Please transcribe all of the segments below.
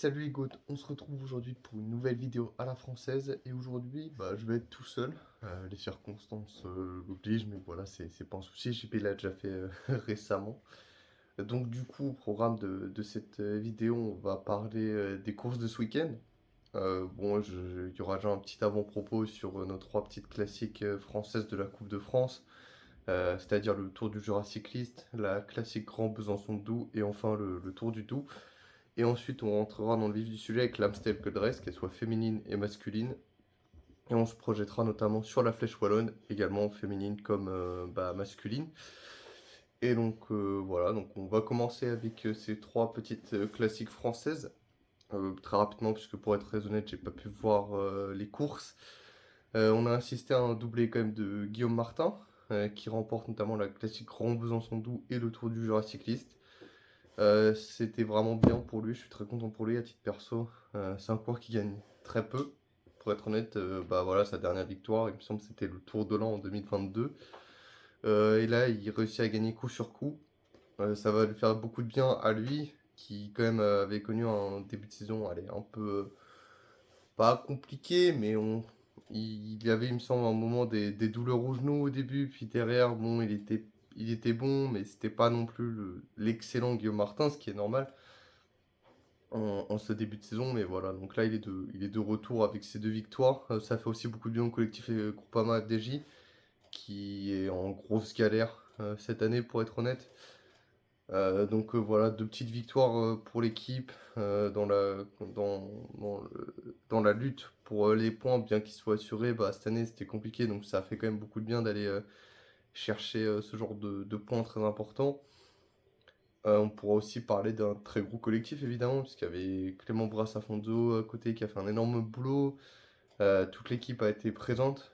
Salut les goths, on se retrouve aujourd'hui pour une nouvelle vidéo à la française et aujourd'hui je vais être tout seul. Les circonstances l'obligent, mais voilà, c'est pas un souci, JP l'a déjà fait récemment. Donc du coup, au programme de cette vidéo, on va parler des courses de ce week-end. Il y aura déjà un petit avant-propos sur nos trois petites classiques françaises de la Coupe de France, c'est-à-dire le Tour du Jura cycliste, la classique Grand Besançon-Doubs et enfin le Tour du Doubs. Et ensuite, on rentrera dans le vif du sujet avec l'Amstel Gold Race, qu'elle soit féminine et masculine. Et on se projettera notamment sur la Flèche Wallonne, également féminine comme masculine. Et donc voilà, donc on va commencer avec ces trois petites classiques françaises. Très rapidement, puisque pour être très honnête, j'ai pas pu voir les courses. On a assisté à un doublé quand même de Guillaume Martin, qui remporte notamment la classique Grand Besançon-Doubs et le Tour du Jura cycliste. C'était vraiment bien pour lui, je suis très content pour lui à titre perso. C'est un coureur qui gagne très peu, pour être honnête. Voilà, sa dernière victoire, il me semble que c'était le Tour de l'An en 2022. Et là, il réussit à gagner coup sur coup. Ça va lui faire beaucoup de bien à lui, qui quand même avait connu un début de saison, allez, un peu pas compliqué, mais il y avait, il me semble, un moment des douleurs au genou au début, puis derrière, bon, il était bon, mais c'était pas non plus l'excellent Guillaume Martin, ce qui est normal en ce début de saison, mais voilà, donc là il est de retour avec ses deux victoires. Ça fait aussi beaucoup de bien au collectif Groupama FDJ, qui est en grosse galère cette année, pour être honnête. Voilà, deux petites victoires pour l'équipe dans la lutte pour les points, bien qu'ils soient assurés. Cette année c'était compliqué, donc ça a fait quand même beaucoup de bien d'aller chercher ce genre de points très importants. On pourra aussi parler d'un très gros collectif évidemment, puisqu'il y avait Clément Brassafonso à côté qui a fait un énorme boulot. Toute l'équipe a été présente,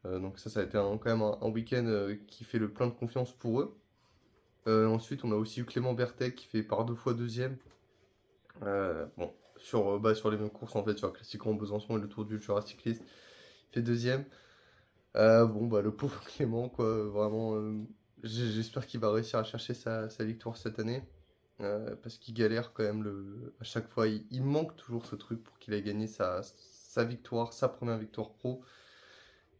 donc ça a été quand même un week-end qui fait le plein de confiance pour eux. Ensuite, on a aussi eu Clément Bertet qui fait par deux fois deuxième. Sur les mêmes courses en fait, sur la Classique Grand Besançon et le Tour du Jura cycliste, il fait deuxième. Le pauvre Clément, quoi, vraiment, j'espère qu'il va réussir à chercher sa victoire cette année. Parce qu'il galère quand même à chaque fois. Il manque toujours ce truc pour qu'il ait gagné sa victoire, sa première victoire pro.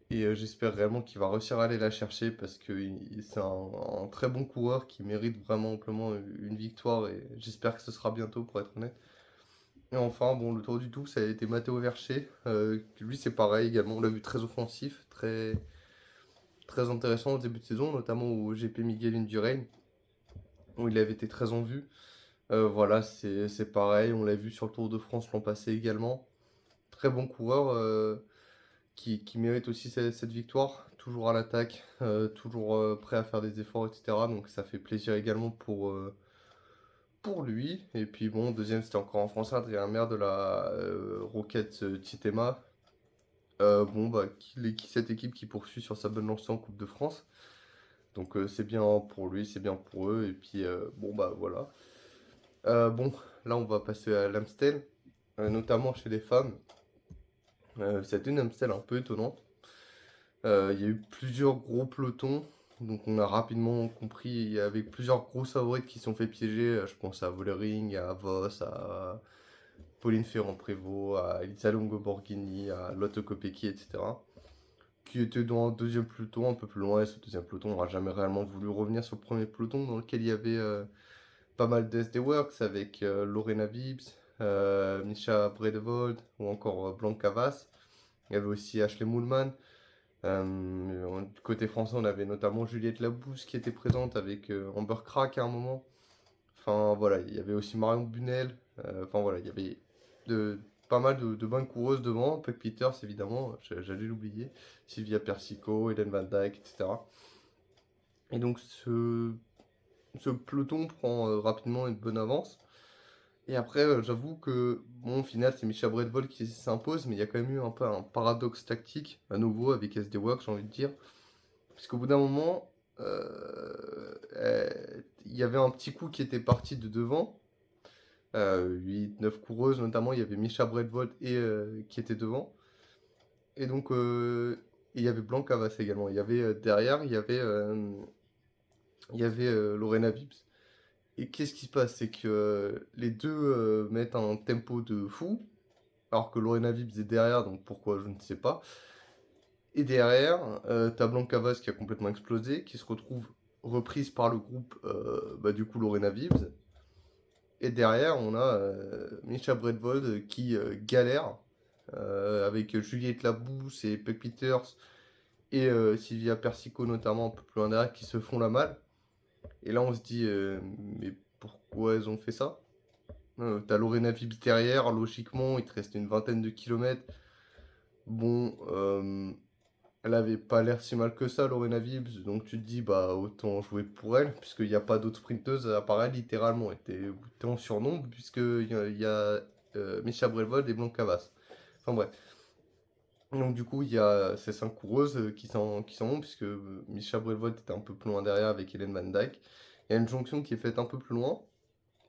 Et j'espère réellement qu'il va réussir à aller la chercher parce que c'est un très bon coureur qui mérite vraiment amplement une victoire et j'espère que ce sera bientôt, pour être honnête. Et enfin, bon, le Tour du Doubs, ça a été Matteo Vercher. Lui, c'est pareil également. On l'a vu très offensif, très intéressant au début de saison, notamment au GP Miguel Indurain, où il avait été très en vue. Voilà, c'est pareil. On l'a vu sur le Tour de France l'an passé également. Très bon coureur qui mérite aussi cette victoire. Toujours à l'attaque, toujours prêt à faire des efforts, etc. Donc ça fait plaisir également pour lui. Et puis bon, deuxième, c'était encore en français, Adrien Maire de la Roquette Titema. Cette équipe qui poursuit sur sa bonne lancée en Coupe de France. Donc c'est bien pour lui, c'est bien pour eux. Et puis voilà. Là on va passer à l'Amstel, notamment chez les femmes. C'était une Amstel un peu étonnante. Il y a eu plusieurs gros pelotons. Donc on a rapidement compris, il y avait plusieurs grosses favorites qui se sont fait piéger. Je pense à Vollering, à Vos, à Pauline Ferrand-Prévot, à Elisa Longo Borghini, à Lotte Kopecky, etc. Qui étaient dans un deuxième peloton, un peu plus loin. Et ce deuxième peloton n'aura jamais réellement voulu revenir sur le premier peloton, dans lequel il y avait pas mal d'SD Works avec Lorena Vibbs, Misha Bredevold ou encore Blanca Vas. Il y avait aussi Ashley Moolman. Du côté français, on avait notamment Juliette Labousse qui était présente avec Amber Crack à un moment. Enfin voilà, il y avait aussi Marion Bunel. Enfin voilà, il y avait pas mal de bonnes coureuses devant. Puck Peters évidemment, j'allais l'oublier. Sylvia Persico, Hélène Van Dyke, etc. Et donc ce peloton prend rapidement une bonne avance. Et après, j'avoue que, bon, au final, c'est Misha Bredvold qui s'impose, mais il y a quand même eu un peu un paradoxe tactique, à nouveau, avec SD Works, j'ai envie de dire. Parce qu'au bout d'un moment, il y avait un petit coup qui était parti de devant. 8-9 coureuses, notamment, il y avait Misha Bredvold qui était devant. Et donc, il y avait Blanca Vas également. Il y avait derrière, il y avait Lorena Vibbs. Et qu'est-ce qui se passe? C'est que les deux mettent un tempo de fou, alors que Lorena Vibbs est derrière, donc pourquoi je ne sais pas. Et derrière, tu Blancavas qui a complètement explosé, qui se retrouve reprise par le groupe, bah, du coup Lorena Vibbs. Et derrière, on a Misha Bradvold qui galère avec Juliette Labousse et Puck Peters et Sylvia Persico notamment un peu plus loin derrière qui se font la malle. Et là, on se dit, mais pourquoi elles ont fait ça? T'as Lorena Vibbs derrière, logiquement, il te reste une vingtaine de kilomètres. Bon, elle avait pas l'air si mal que ça, Lorena Vibbs, donc tu te dis, bah autant jouer pour elle, puisqu'il n'y a pas d'autres sprinteuses à part elle, littéralement. Et t'es en surnombre, puisqu'il y a Misha Brevold et Blancavas. Enfin bref. Donc du coup, il y a ces 5 coureuses qui s'en vont, puisque Misha Brevold était un peu plus loin derrière avec Hélène Van Dyke. Il y a une jonction qui est faite un peu plus loin,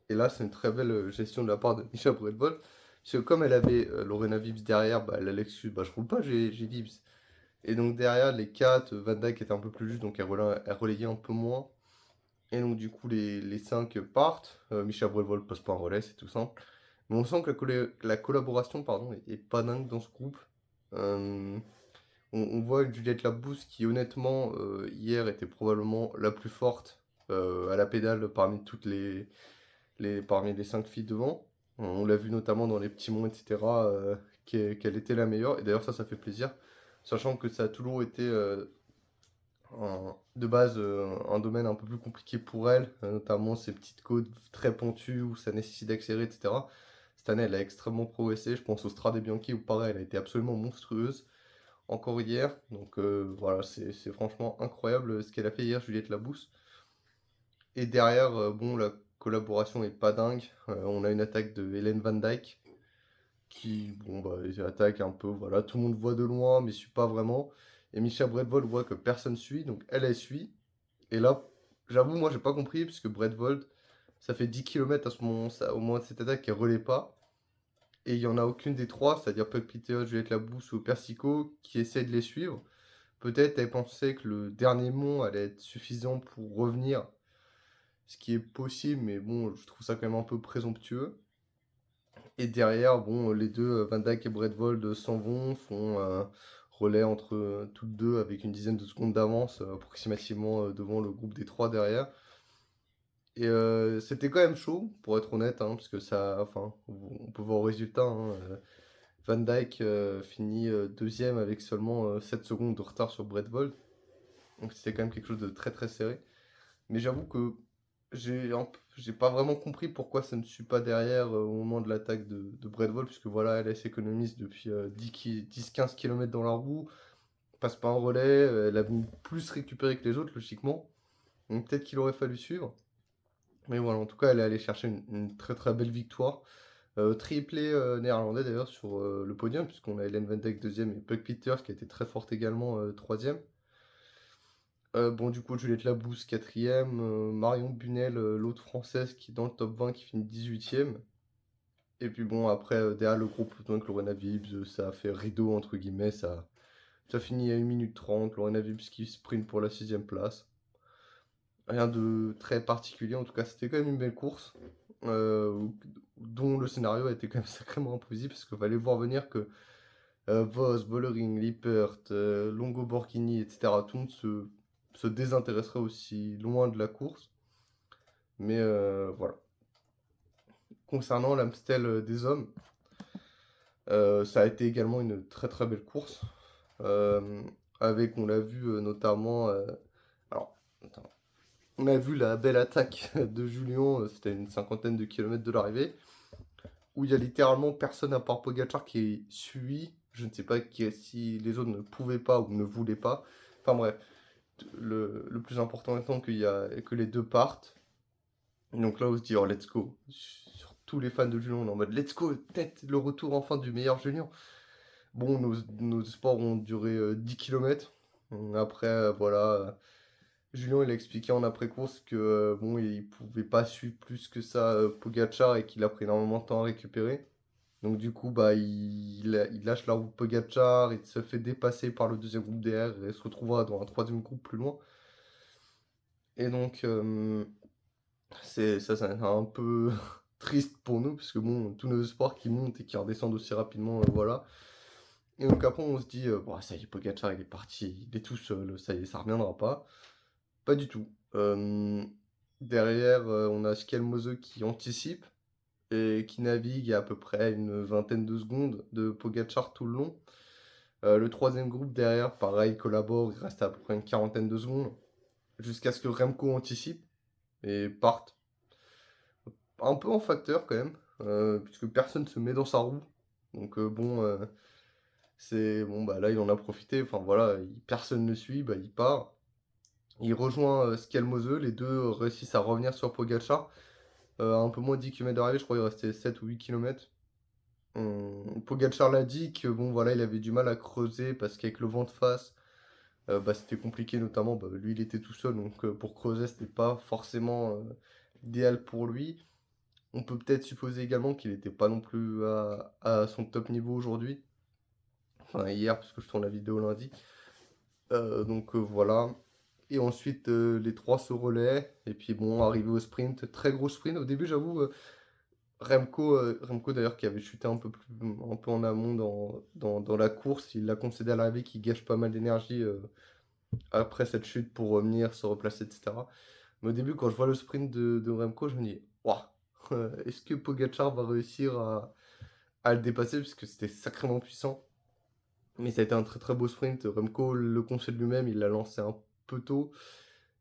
et là, c'est une très belle gestion de la part de Misha Brevold, parce que comme elle avait Lorena Vibbs derrière, bah, elle a l'excuse, bah je roule pas, j'ai Vibbs. Et donc derrière, les 4 Van Dyke était un peu plus juste, donc elle relayait un peu moins. Et donc du coup, les 5 partent. Michel Brevold passe pas un relais, c'est tout simple. Mais on sent que la collaboration pardon, est pas dingue dans ce groupe. Euh, on voit une Juliette Labousse qui honnêtement, hier, était probablement la plus forte à la pédale parmi parmi les 5 filles devant. On l'a vu notamment dans les petits monts, etc., qu'elle était la meilleure. Et d'ailleurs, ça fait plaisir. Sachant que ça a toujours été de base un domaine un peu plus compliqué pour elle, notamment ces petites côtes très pentues où ça nécessite d'accélérer, etc. Cette année, elle a extrêmement progressé. Je pense au Strade Bianchi où pareil, elle a été absolument monstrueuse encore hier. Donc voilà, c'est franchement incroyable ce qu'elle a fait hier, Juliette Labousse. Et derrière, bon, la collaboration est pas dingue. On a une attaque de Hélène Van Dyke qui, bon, bah, ils attaquent un peu, voilà, tout le monde voit de loin, mais suit pas vraiment. Et Micha Bredvold voit que personne suit, donc elle suit. Et là, j'avoue, moi, j'ai pas compris, puisque Bredvold, ça fait 10 km à ce moment, ça, au moment de cette attaque, qu'elle relaie pas. Et il y en a aucune des trois, c'est-à-dire Puck Peter, Juliette Labousse ou Persico, qui essaie de les suivre. Peut-être elle pensait que le dernier mont allait être suffisant pour revenir, ce qui est possible, mais bon, je trouve ça quand même un peu présomptueux. Et derrière, bon, les deux, Van Dijk et Bredvold, s'en vont, font relais entre toutes deux avec une dizaine de secondes d'avance, approximativement devant le groupe des trois derrière. Et c'était quand même chaud, pour être honnête, hein, parce que ça, enfin, on peut voir au résultat, hein, Van Dijk finit deuxième avec seulement 7 secondes de retard sur Bredvold. Donc c'était quand même quelque chose de très très serré. Mais j'avoue que j'ai pas vraiment compris pourquoi ça ne suit pas derrière au moment de l'attaque de Bradwell, puisque voilà, elle s'économise depuis 10-15 km dans la roue, passe pas un relais, elle a plus récupéré que les autres, logiquement. Donc peut-être qu'il aurait fallu suivre. Mais voilà, en tout cas, elle est allée chercher une très très belle victoire. Triplé néerlandais d'ailleurs sur le podium, puisqu'on a Hélène Van Dijk deuxième et Puck Peters qui a été très forte également troisième. Bon, du coup, Juliette Labousse, quatrième. Marion Bunel, l'autre française qui est dans le top 20, qui finit 18e. Et puis bon, après, derrière le groupe, donc Lorena Vibbs, ça a fait rideau, entre guillemets. Ça finit à 1 minute 30. Lorena Vibbs qui sprint pour la 6e place. Rien de très particulier, en tout cas, c'était quand même une belle course. Dont le scénario a été quand même sacrément imposé, parce qu'il fallait voir venir que Vos, Bollering, Lippert, Longo Borghini, etc., tout le monde se désintéresserait aussi loin de la course. Mais voilà. Concernant l'Amstel des hommes, ça a été également une très très belle course. Euh, Avec, on l'a vu notamment. Alors, attends. On a vu la belle attaque de Julien, c'était une cinquantaine de kilomètres de l'arrivée, où il y a littéralement personne à part Pogacar qui suit. Je ne sais pas si les autres ne pouvaient pas ou ne voulaient pas. Enfin bref, le plus important étant que les deux partent. Donc là, on se dit, oh, let's go. Sur tous les fans de Julien, on est en mode, let's go, peut-être le retour enfin du meilleur Julien. Bon, nos sports ont duré 10 km. Après, voilà, Julien, il a expliqué en après-course que, bon, il pouvait pas suivre plus que ça Pogacar et qu'il a pris énormément de temps à récupérer. Donc du coup, bah, il lâche la route Pogacar, il se fait dépasser par le deuxième groupe DR et se retrouvera dans un troisième groupe plus loin. Et donc, c'est un peu triste pour nous, parce que bon, tous nos espoirs qui montent et qui redescendent aussi rapidement, voilà. Et donc après on se dit, «Bon ça y est, Pogačar il est parti, il est tout seul, ça y est, ça reviendra pas». Pas du tout. Derrière, on a Skelmose qui anticipe et qui navigue à peu près une vingtaine de secondes de Pogačar tout le long. Le troisième groupe derrière, pareil, collabore, il reste à peu près une quarantaine de secondes, jusqu'à ce que Remco anticipe et parte. Un peu en facteur quand même, puisque personne se met dans sa roue. Donc bon, c'est bon, bah, là, il en a profité, enfin voilà, personne ne suit, bah, il part. Il rejoint, Skelmose, les 2 réussissent à revenir sur Pogačar, à un peu moins de 10 km d'arrivée, je crois il restait 7 ou 8 km. Pogačar l'a dit que bon, voilà, il avait du mal à creuser parce qu'avec le vent de face, bah, c'était compliqué, notamment, bah, lui il était tout seul, donc pour creuser c'était pas forcément, idéal pour lui. On peut peut-être supposer également qu'il était pas non plus à son top niveau aujourd'hui, enfin hier parce que je tourne la vidéo lundi. Donc voilà. Et ensuite, les 3 se relaient et puis bon, arrivé au sprint, très gros sprint. Au début, j'avoue, Remco d'ailleurs qui avait chuté un peu en amont dans la course, il l'a concédé à l'arrivée, qui gâche pas mal d'énergie, après cette chute pour revenir, se replacer et cetera. Mais au début, quand je vois le sprint de Remco, je me dis: «Waouh, est-ce que Pogačar va réussir à le dépasser?» Puisque c'était sacrément puissant. Mais ça a été un très, très beau sprint. Remco le concède lui-même, il l'a lancé un peu tôt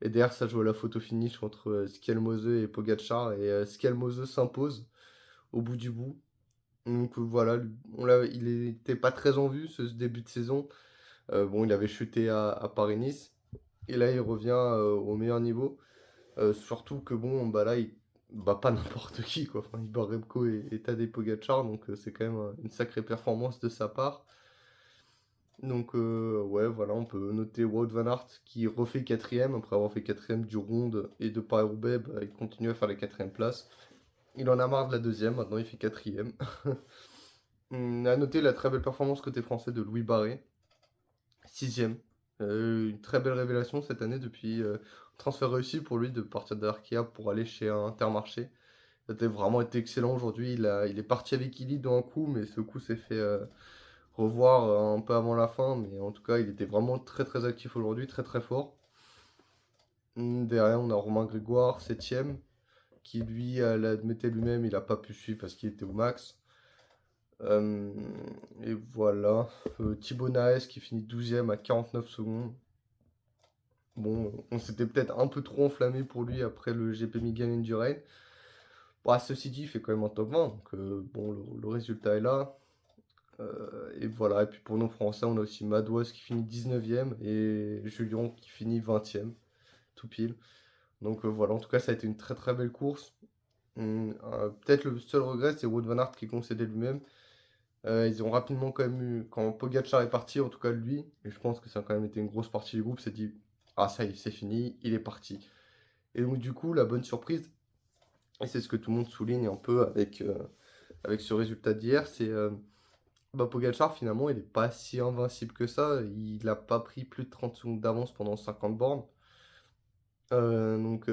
et derrière ça joue à la photo finish entre, Skelmose et Pogačar et Skelmose s'impose au bout du bout. Donc voilà, il était pas très en vue ce début de saison. Bon, il avait chuté à Paris-Nice et là il revient, au meilleur niveau. Surtout que bon, bah là, il bat pas n'importe qui quoi. Enfin, il bat Remco et Tadej Pogačar, donc c'est quand même, une sacrée performance de sa part. Donc ouais, voilà, on peut noter Wout van Aert qui refait quatrième après avoir fait quatrième du Ronde et de Paris-Roubaix, bah, il continue à faire la quatrième place. Il en a marre de la deuxième, maintenant il fait quatrième. À noter la très belle performance côté français de Louis Barré, sixième. Une très belle révélation cette année depuis transfert réussi pour lui de partir d'Arkea pour aller chez Intermarché. Ça a vraiment été excellent aujourd'hui. Il est parti avec Illy dans un coup, mais ce coup s'est fait revoir un peu avant la fin. Mais en tout cas, il était vraiment très très actif aujourd'hui, très très fort. Derrière, on a Romain Grégoire, septième, qui lui l'admettait lui-même, il n'a pas pu suivre parce qu'il était au max. Euh, et voilà. Thibaut Naes qui finit douzième à 49 secondes. Bon, on s'était peut-être un peu trop enflammé pour lui après le GP Miguel Indurain. Bah, ceci dit, il fait quand même un top 20, donc bon, le résultat est là. Et voilà, et puis pour nos Français, on a aussi Madouas qui finit 19e et Julien qui finit 20e, tout pile. Donc voilà, en tout cas, ça a été une très très belle course. Peut-être le seul regret, c'est Wout van Aert qui concédait lui-même. Ils ont rapidement quand même eu, quand Pogacar est parti, en tout cas lui, et je pense que ça a quand même été une grosse partie du groupe, s'est dit, ah ça y est, c'est fini, il est parti. Et donc du coup, la bonne surprise, et c'est ce que tout le monde souligne un peu avec ce résultat d'hier, c'est bah, Pogacar finalement il est pas si invincible que ça, il n'a pas pris plus de 30 secondes d'avance pendant 50 bornes. Donc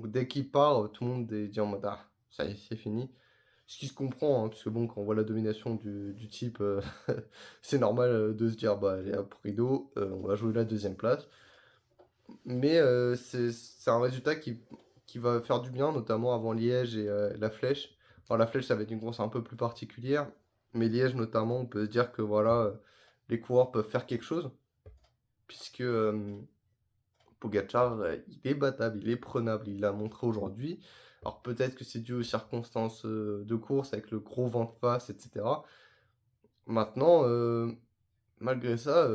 dès qu'il part, tout le monde est dit en mode: «Ah, ça y est, c'est fini». Ce qui se comprend, hein, parce que bon, quand on voit la domination du type, c'est normal, de se dire: «Bah, allez hop, rideau, on va jouer la deuxième place». Mais c'est un résultat qui va faire du bien, notamment avant Liège et la Flèche. Alors la Flèche, ça va être une course un peu plus particulière, mais Liège notamment, on peut se dire que voilà, les coureurs peuvent faire quelque chose, puisque Pogacar, il est battable, il est prenable, il l'a montré aujourd'hui. Alors peut-être que c'est dû aux circonstances de course avec le gros vent de face, etc. Maintenant, malgré ça,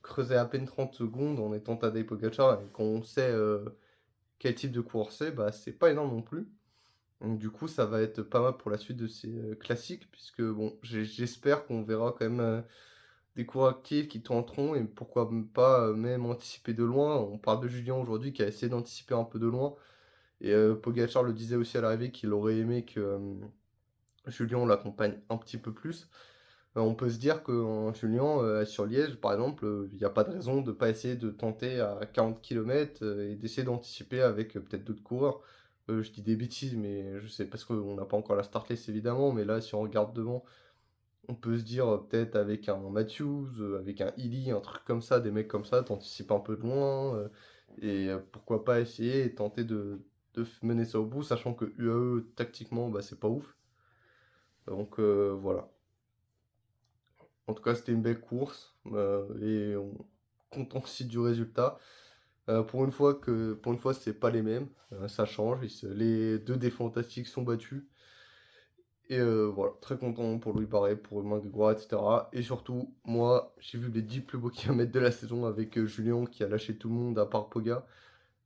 creuser à peine 30 secondes en étant Tadej Pogacar et quand on sait quel type de coureur c'est, bah, c'est pas énorme non plus. Donc du coup, ça va être pas mal pour la suite de ces classiques, puisque bon, j'espère qu'on verra quand même des coureurs actifs qui tenteront et pourquoi pas même anticiper de loin. On parle de Julien aujourd'hui qui a essayé d'anticiper un peu de loin. Et Pogacar le disait aussi à l'arrivée qu'il aurait aimé que Julien l'accompagne un petit peu plus. On peut se dire qu'en Julien, sur Liège, par exemple, il y a pas de raison de pas essayer de tenter à 40 km, et d'essayer d'anticiper avec, peut-être d'autres coureurs. Je dis des bêtises, mais je sais parce qu'on n'a pas encore la start list évidemment, mais là, si on regarde devant, on peut se dire, peut-être avec un Matthews, avec un Illy, un truc comme ça, des mecs comme ça, tu un peu de loin, et pourquoi pas essayer et tenter de mener ça au bout, sachant que UAE tactiquement, bah, c'est pas ouf. Donc voilà. En tout cas, c'était une belle course, et on content aussi du résultat. Pour une fois, c'est pas les mêmes, ça change, les 2 des Fantastiques sont battus et voilà, très content pour Louis Barret, pour Romain Grégoire et cetera et surtout, moi, j'ai vu les 10 plus beaux kilomètres de la saison avec, Julien qui a lâché tout le monde à part Poga.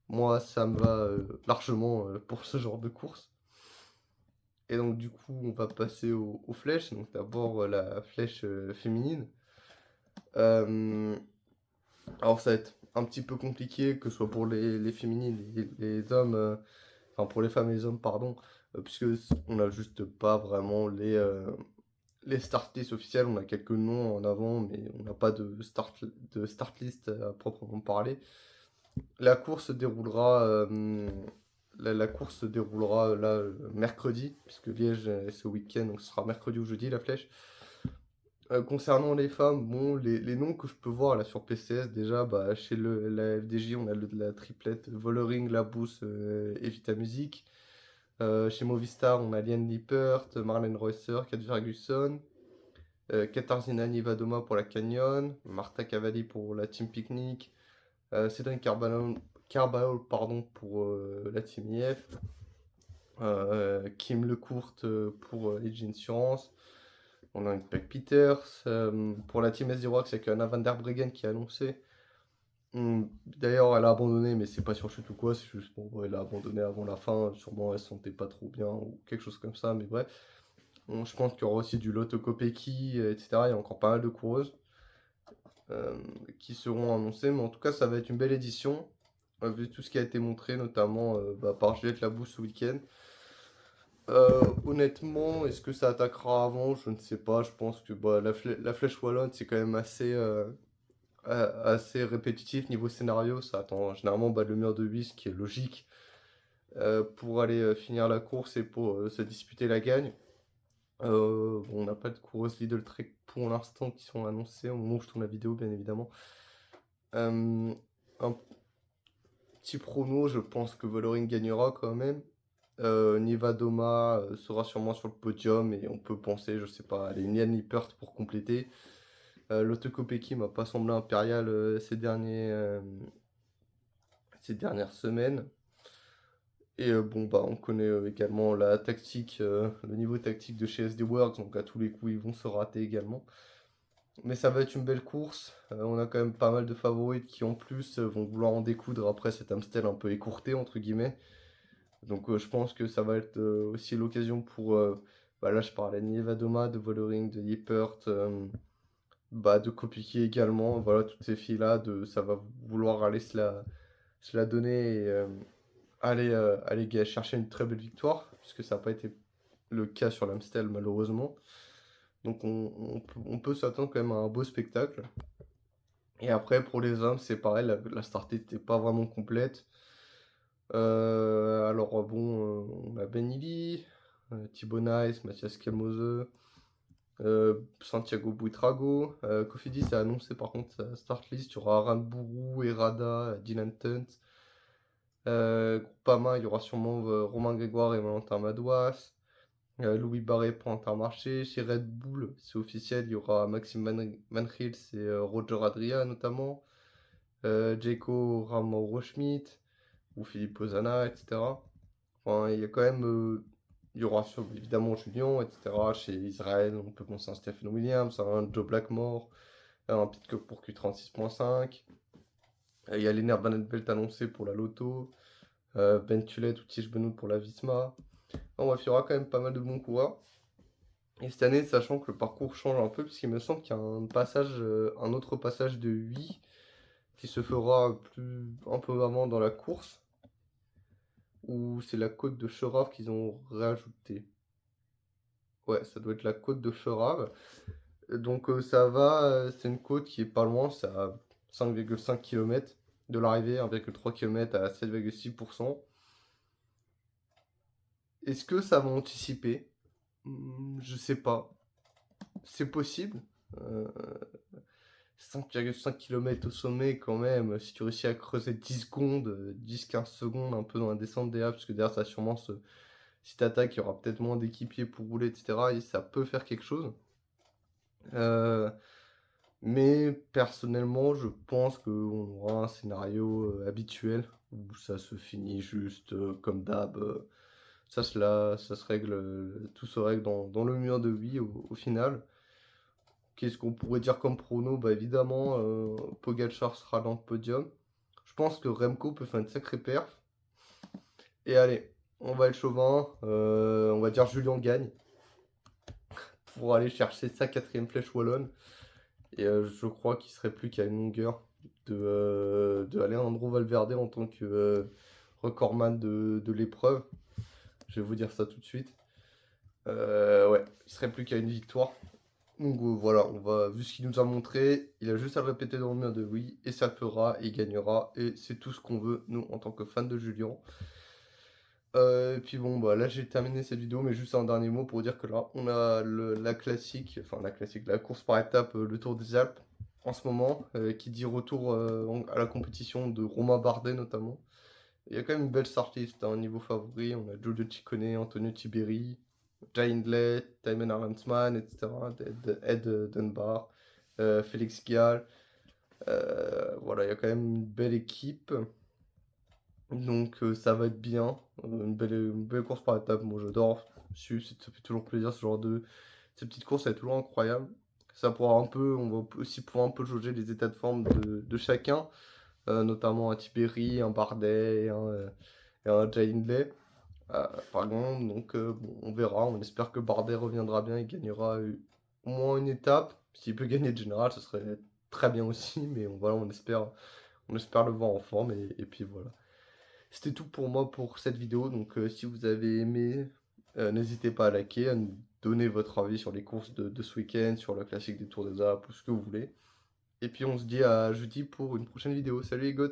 Moi, ça me va, largement, pour ce genre de course et donc du coup, on va passer aux flèches. Donc d'abord, la flèche, féminine. Hem Alors ça va être un petit peu compliqué, que ce soit pour les féminines et les hommes, enfin pour les femmes et les hommes, pardon, puisque on n'a juste pas vraiment les start list officielles. On a quelques noms en avant, mais on n'a pas de start list à proprement parler. La course se déroulera, la course se déroulera là, mercredi, puisque Liège est ce week-end, donc ce sera mercredi ou jeudi la flèche. Concernant les femmes, bon, les noms que je peux voir là sur PCS déjà, bah, chez la FDJ, on a la triplette Vollering, Labous et Vitamusic. Chez Movistar, on a Liane Lippert, Marlène Reusser, Kat Ferguson, Katarzyna Niewedoma pour la Canyon, Marta Cavalli pour la Team Picnic, Cédric Carballo, pardon, pour la Team IF, Kim Lecourt pour Edge Insurance. On a une Peck Peters. Pour la team SD Rocks, il n'y a qu'Anna van der Breggen qui a annoncé. D'ailleurs, elle a abandonné, mais c'est pas sur chute ou quoi, c'est juste bon, ouais, elle a abandonné avant la fin. Sûrement, elle se sentait pas trop bien ou quelque chose comme ça, mais bref. Je pense qu'il y aura aussi du Lotto Kopecky, etc. Il y a encore pas mal de coureuses euh, qui seront annoncées, mais en tout cas, ça va être une belle édition, vu tout ce qui a été montré, notamment bah, par Juliette Labousse ce week-end. Honnêtement, est-ce que ça attaquera avant? Je ne sais pas. Je pense que bah, la Flèche Wallonne, c'est quand même assez répétitif niveau scénario. Ça attend généralement bah, le mur de 8, ce qui est logique, pour aller finir la course et pour se disputer la gagne. Bon, on n'a pas de coureuse Lidl Trek pour l'instant qui sont annoncées au moment où je tourne la vidéo, bien évidemment. Euh, un petit prono, je pense que Vollering gagnera quand même. Nivadoma sera sûrement sur le podium et on peut penser, je sais pas, allez, Nian Lippert pour compléter. Lotte Kopecky m'a pas semblé impérial ces dernières semaines. Et bon, bah, on connaît également la tactique, le niveau tactique de chez SD Works, donc à tous les coups, ils vont se rater également. Mais ça va être une belle course. On a quand même pas mal de favorites qui, en plus, vont vouloir en découdre après cet Amstel un peu écourté, entre guillemets. Donc je pense que ça va être aussi l'occasion pour, bah, là je parlais de Nievadoma, de Vollering, de Lippert, bah, de Kopecky également, voilà, toutes ces filles-là, ça va vouloir aller se la donner et aller chercher une très belle victoire, puisque ça n'a pas été le cas sur l'Amstel malheureusement. Donc on peut s'attendre quand même à un beau spectacle. Et après pour les hommes c'est pareil, la start n'était pas vraiment complète. Alors bon, on a Ben Illy, Thibaut Nice, Mathias Kelmose, Santiago Buitrago. Cofidis a annoncé par contre sa start list. Il y aura Aran Bourou, Errada, Dylan Tunt. Groupama, il y aura sûrement Romain Grégoire et Valentin Madouas. Louis Barret pour Intermarché. Chez Red Bull, c'est officiel, il y aura Maxime Van Gils et Roger Adria notamment. Jaco Ramiro Schmidt ou Philippe Ozana, etc. Enfin, il y a quand même. Il y aura évidemment Julien, etc. Chez Israël, on peut penser à un Stephen Williams, un Joe Blackmore, un Pitcock pour Q36.5. Il y a Lennart Van Belt annoncé pour la Lotto, Ben Tullet ou Tige Benoît pour la Visma. Enfin, bref, il y aura quand même pas mal de bons coureurs. Et cette année, sachant que le parcours change un peu, puisqu'il me semble qu'il y a un autre passage de 8 qui se fera un peu avant dans la course, ou c'est la côte de Chorave qu'ils ont rajouté. Ouais, ça doit être la côte de Chorave. Donc ça va, c'est une côte qui est pas loin, c'est à 5,5 km de l'arrivée, 1,3 km à 7,6. Est-ce que ça va anticiper? Je sais pas. C'est possible. Heu, 5,5 km au sommet quand même, si tu réussis à creuser 10 secondes, 10-15 secondes un peu dans la descente des Alpes, parce que derrière ça sûrement se si tu attaques, il y aura peut-être moins d'équipiers pour rouler et cetera et ça peut faire quelque chose. Heu, mais personnellement, je pense qu'on aura un scénario, habituel où ça se finit juste, comme d'hab, ça se règle, tout se règle dans le mur de vie au final. Qu'est-ce qu'on pourrait dire comme prono? Bah, évidemment, Pogačar sera dans le podium. Je pense que Remco peut faire une sacrée perf et allez, on va être chauvin, on va dire Julien gagne pour aller chercher sa 4e flèche wallonne et je crois qu'il serait plus qu'à une longueur de Alejandro Valverde en tant que, recordman de l'épreuve. Je vais vous dire ça tout de suite. Ouais, il serait plus qu'à une victoire. Donc voilà, on va, vu ce qu'il nous a montré, il a juste à le répéter dans le mur de oui, et ça le fera, et il gagnera, et c'est tout ce qu'on veut, nous, en tant que fans de Julien. Et puis bon, bah là j'ai terminé cette vidéo, mais juste un dernier mot pour dire que là, on a la classique, enfin la classique, la course par étape, le Tour des Alpes, en ce moment, qui dit retour à la compétition de Romain Bardet notamment. Il y a quand même une belle sortiste, un niveau favori, on a Giulio Ciccone, Antonio Tiberi, Jay Hindley, Thymen Arensman, etc., Ed Dunbar, Félix Gall. Voilà, il y a quand même une belle équipe. Donc ça va être bien. Une belle course par étape. Moi j'adore. Ça fait toujours plaisir ce genre de. Ces petites courses, c'est toujours incroyable. Ça pourra un peu, on va aussi pouvoir un peu jauger les états de forme de chacun, notamment un Tiberi, un Bardet et un Jay Hindley. Par exemple, donc bon, on verra, on espère que Bardet reviendra bien et gagnera au moins une étape. S'il peut gagner de général, ce serait très bien aussi, mais voilà, on espère le voir en forme, et puis voilà. C'était tout pour moi pour cette vidéo, donc si vous avez aimé, n'hésitez pas à liker, à nous donner votre avis sur les courses de ce week-end, sur le classique des Tours des Alpes, ou ce que vous voulez. Et puis on se dit à jeudi pour une prochaine vidéo. Salut les gars!